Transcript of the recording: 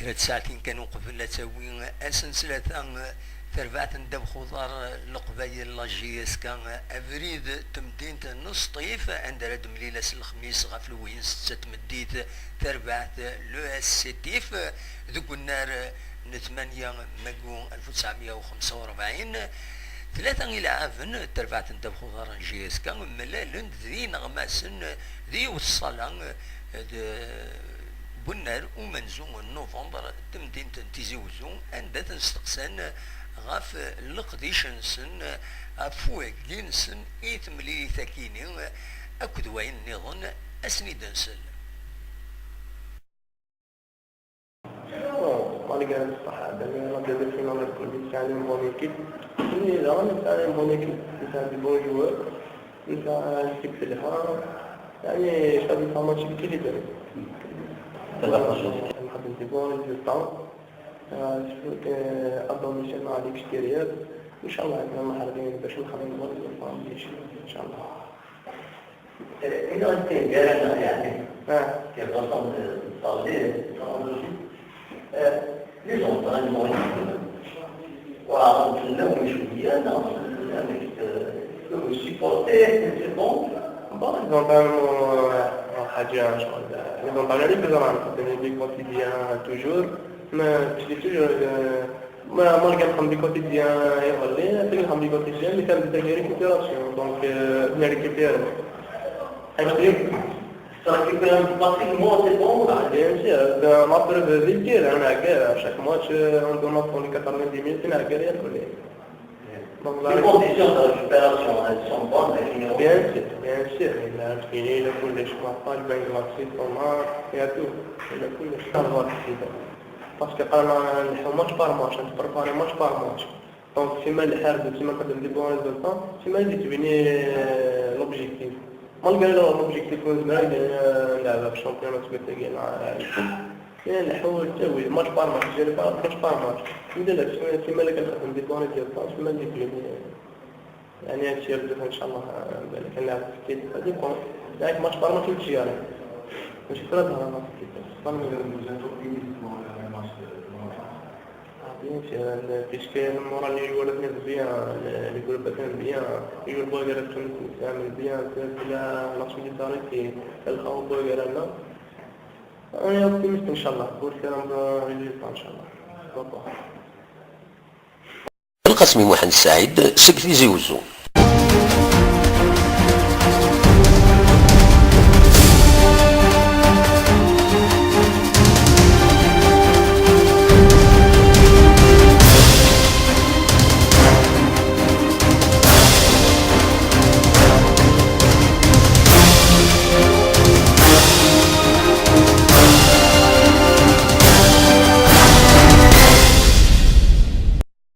كرات ساعتين كانوا قبل تاوي اسنسلة تربعت ندب خضار القبايل لاجيس كان افريد تمدينت نص طيف عند رد مليلة الخميس غفلوين ستة مديت تربعت لو اس تيف ذوك النار نثمانية مقو 1945 ثلاثة إلى عافن تربعت ندب خضار جيس كان ملالند ذي نغماسن ذي والصلاة بنار ومنزوم نوفمبر تمدين تنتيزوزو عند تنستقسن غاف القديشنسن افوك جنسن ايتملي ثكيني اكد وين نظن اسني دنسل مالي قال الصحة دابا لا دابا فينا لا تقول يعني بون ايكيب اللي لا نتاع بون ايكيب نتاع دي بون جوار نتاع نسيب في الها يعني شادي فاماتشي كي دابا نخدم دي بون دي طون شوف أفضل مشان مع الإكستيريور إن شاء الله عندنا محاضرين باش نخدم بون إن شاء الله. إذا أنت جالنا يعني كيف وصل الصالح les entraînements وعرفنا شوية ناس le supporter c'est bon. Bon, les entraînements حاجة شغل les entraînements اللي كنا نخدم بي quotidien toujours mais je dis toujours ما نلقى نخدم بي quotidien يغلي نلقى نخدم بي quotidien اللي كان بدأ récupération donc on récupère. Ça récupère un peu pratiquement, c'est bon. Bien sûr, dans notre véhicule, on a à chaque match, on donne pour les 90 minutes, on a gagné. Les conditions de récupération, elles sont bonnes, bien sûr. Il a fini le coup de choix, le bain gratuit, il y a tout. Il a tout le choix. Parce que on match par match, on se prépare match par match. Donc, si mal le hard, si mal quand on dit bon résultat, si mal déterminer l'objectif. malgré l'objectif كنا نلعب في الشامبيونات بتاعي مع يعني نحاول نسوي ماتش بار ماتش جيري ماتش بار ماتش ندير كيما اللي كنخدم دي بوني ديال الطاس كيما اللي كلمني يعني هادشي يرجع ان شاء الله كنلعب في الكيت هادي بون يعني ماتش بار ماتش تجي يعني ماشي ثلاث مرات في الكيت bien sûr puisque المرة اللي يقول لك بيان اللي يقول باتن بيان يقول بوغير تعمل بيان تبدا ناسيوناليتي الخوف بوغير لنا انا اوبتيميست ان شاء الله نقول كلام ريزولتا ان شاء الله القسمي محمد السعيد سكتي زيوزو